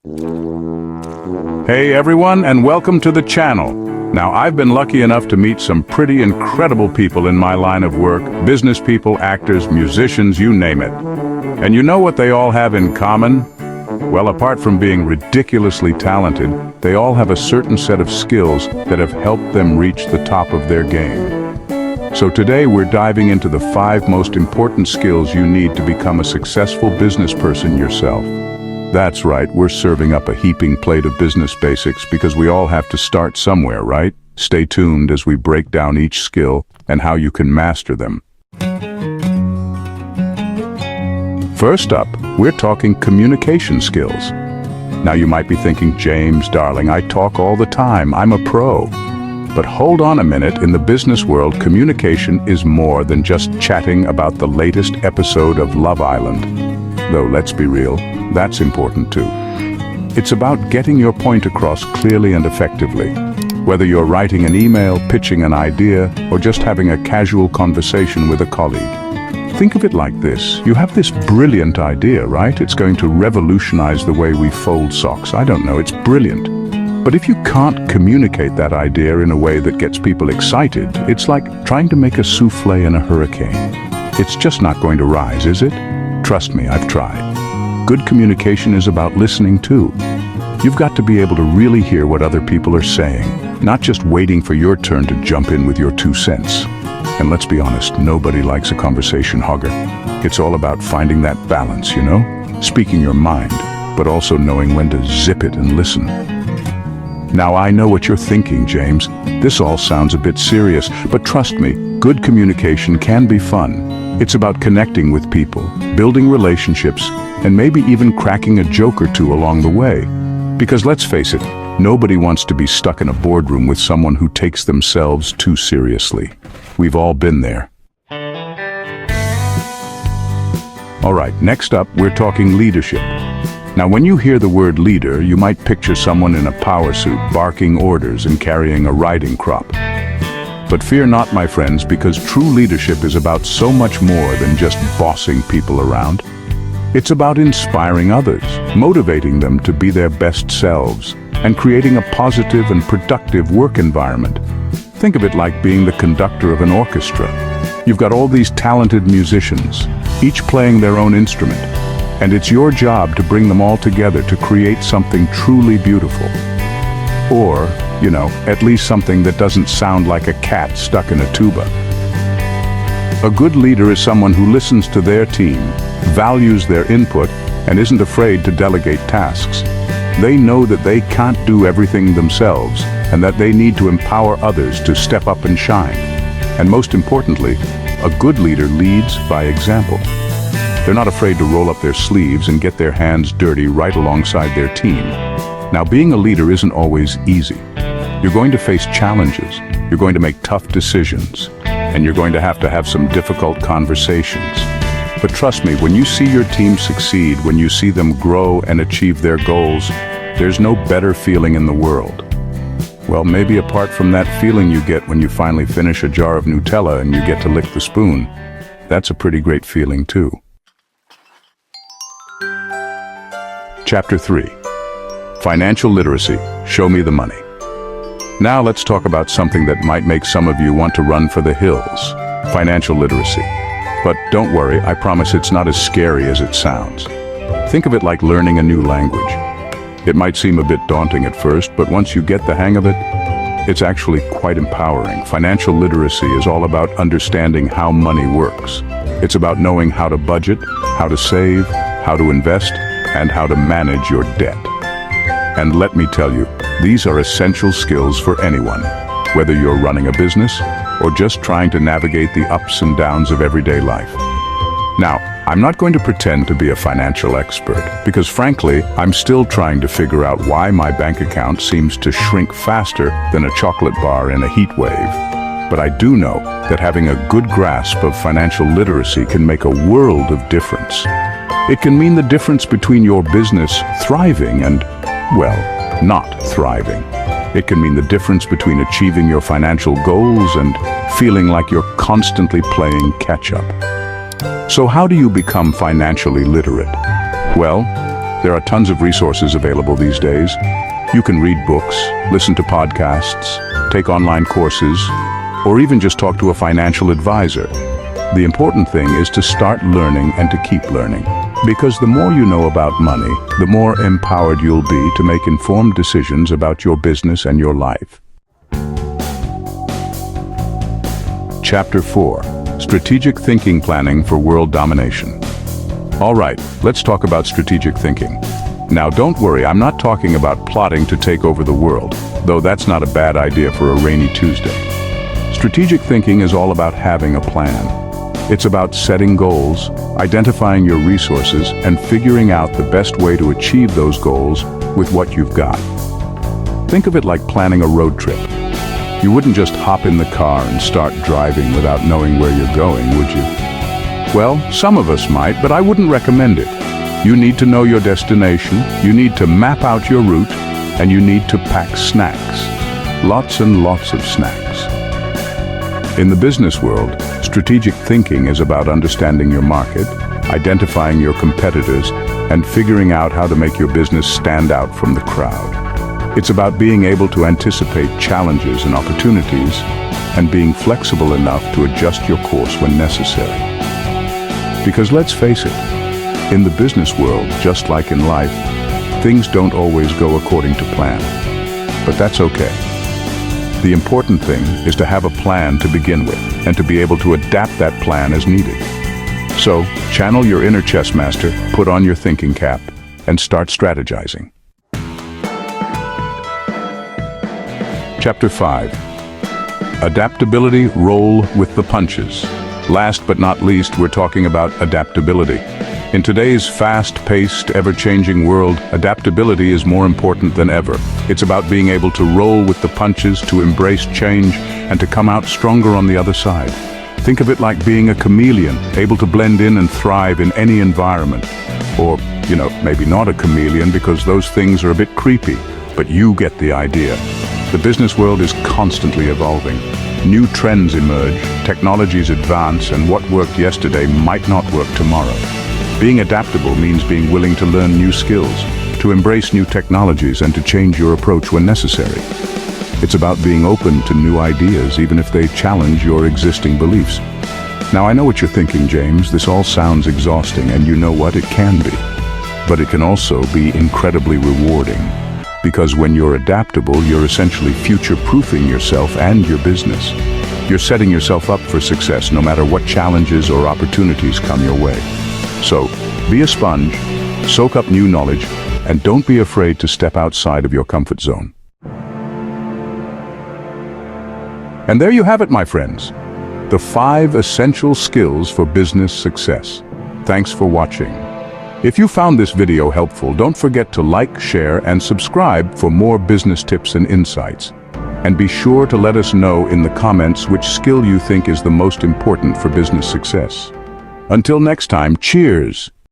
Hey everyone, and welcome to the channel. Now, I've been lucky enough to meet some pretty incredible people in my line of work, business people, actors, musicians, you name it. And you know what they all have in common? Well, apart from being ridiculously talented, they all have a certain set of skills that have helped them reach the top of their game. So today we're diving into the 5 most important skills you need to become a successful business person yourself. That's right, we're serving up a heaping plate of business basics because we all have to start somewhere, right? Stay tuned as we break down each skill and how you can master them. First up, we're talking communication skills. Now you might be thinking, James, darling, I talk all the time, I'm a pro. But hold on a minute, in the business world, communication is more than just chatting about the latest episode of Love Island. Though, let's be real, that's important too. It's about getting your point across clearly and effectively. Whether you're writing an email, pitching an idea, or just having a casual conversation with a colleague. Think of it like this. You have this brilliant idea, right? It's going to revolutionize the way we fold socks. I don't know, it's brilliant. But if you can't communicate that idea in a way that gets people excited, it's like trying to make a souffle in a hurricane. It's just not going to rise, is it? Trust me, I've tried. Good communication is about listening too. You've got to be able to really hear what other people are saying, not just waiting for your turn to jump in with your 2 cents. And let's be honest, nobody likes a conversation hogger. It's all about finding that balance, you know? Speaking your mind, but also knowing when to zip it and listen. Now I know what you're thinking, James. This all sounds a bit serious, but trust me, good communication can be fun. It's about connecting with people, building relationships, and maybe even cracking a joke or two along the way. Because let's face it, nobody wants to be stuck in a boardroom with someone who takes themselves too seriously. We've all been there. All right, next up, we're talking leadership. Now, when you hear the word leader, you might picture someone in a power suit, barking orders and carrying a riding crop. But fear not, my friends, because true leadership is about so much more than just bossing people around. It's about inspiring others, motivating them to be their best selves, and creating a positive and productive work environment. Think of it like being the conductor of an orchestra. You've got all these talented musicians, each playing their own instrument, and it's your job to bring them all together to create something truly beautiful. Or, you know, at least something that doesn't sound like a cat stuck in a tuba. A good leader is someone who listens to their team, values their input, and isn't afraid to delegate tasks. They know that they can't do everything themselves, and that they need to empower others to step up and shine. And most importantly, a good leader leads by example. They're not afraid to roll up their sleeves and get their hands dirty right alongside their team. Now, being a leader isn't always easy. You're going to face challenges, you're going to make tough decisions, and you're going to have some difficult conversations. But trust me, when you see your team succeed, when you see them grow and achieve their goals, there's no better feeling in the world. Well, maybe apart from that feeling you get when you finally finish a jar of Nutella and you get to lick the spoon, that's a pretty great feeling too. Chapter 3. Financial literacy. Show me the money. Now let's talk about something that might make some of you want to run for the hills. Financial literacy. But don't worry, I promise it's not as scary as it sounds. Think of it like learning a new language. It might seem a bit daunting at first, but once you get the hang of it, it's actually quite empowering. Financial literacy is all about understanding how money works. It's about knowing how to budget, how to save, how to invest, and how to manage your debt. And let me tell you, these are essential skills for anyone, whether you're running a business or just trying to navigate the ups and downs of everyday life. Now, I'm not going to pretend to be a financial expert, because frankly, I'm still trying to figure out why my bank account seems to shrink faster than a chocolate bar in a heat wave. But I do know that having a good grasp of financial literacy can make a world of difference. It can mean the difference between your business thriving and, well, not thriving. It can mean the difference between achieving your financial goals and feeling like you're constantly playing catch-up. So how do you become financially literate? Well, There are tons of resources available these days. You can read books, listen to podcasts, take online courses, or even just talk to a financial advisor. The important thing is to start learning and to keep learning. Because the more you know about money, the more empowered you'll be to make informed decisions about your business and your life. Chapter 4. Strategic Thinking Planning for World Domination. All right, let's talk about strategic thinking. Now don't worry, I'm not talking about plotting to take over the world, though that's not a bad idea for a rainy Tuesday. Strategic thinking is all about having a plan. It's about setting goals, identifying your resources, and figuring out the best way to achieve those goals with what you've got. Think of it like planning a road trip. You wouldn't just hop in the car and start driving without knowing where you're going, would you? Well, some of us might, but I wouldn't recommend it. You need to know your destination, you need to map out your route, and you need to pack snacks. Lots and lots of snacks. In the business world, strategic thinking is about understanding your market, identifying your competitors, and figuring out how to make your business stand out from the crowd. It's about being able to anticipate challenges and opportunities, and being flexible enough to adjust your course when necessary. Because let's face it, in the business world, just like in life, things don't always go according to plan. But that's okay. The important thing is to have a plan to begin with, and to be able to adapt that plan as needed. So, channel your inner chess master, put on your thinking cap, and start strategizing. Chapter 5. Adaptability, roll with the punches. Last but not least, we're talking about adaptability. In today's fast-paced, ever-changing world, adaptability is more important than ever. It's about being able to roll with the punches, to embrace change, and to come out stronger on the other side. Think of it like being a chameleon, able to blend in and thrive in any environment. Or, maybe not a chameleon because those things are a bit creepy, but you get the idea. The business world is constantly evolving. New trends emerge, technologies advance, and what worked yesterday might not work tomorrow. Being adaptable means being willing to learn new skills, to embrace new technologies, and to change your approach when necessary. It's about being open to new ideas, even if they challenge your existing beliefs. Now, I know what you're thinking, James. This all sounds exhausting, and you know what? It can be. But it can also be incredibly rewarding. Because when you're adaptable, you're essentially future-proofing yourself and your business. You're setting yourself up for success no matter what challenges or opportunities come your way. So, be a sponge, soak up new knowledge, and don't be afraid to step outside of your comfort zone. And there you have it, my friends. The 5 essential skills for business success. Thanks for watching. If you found this video helpful, don't forget to like, share, and subscribe for more business tips and insights. And be sure to let us know in the comments which skill you think is the most important for business success. Until next time, cheers!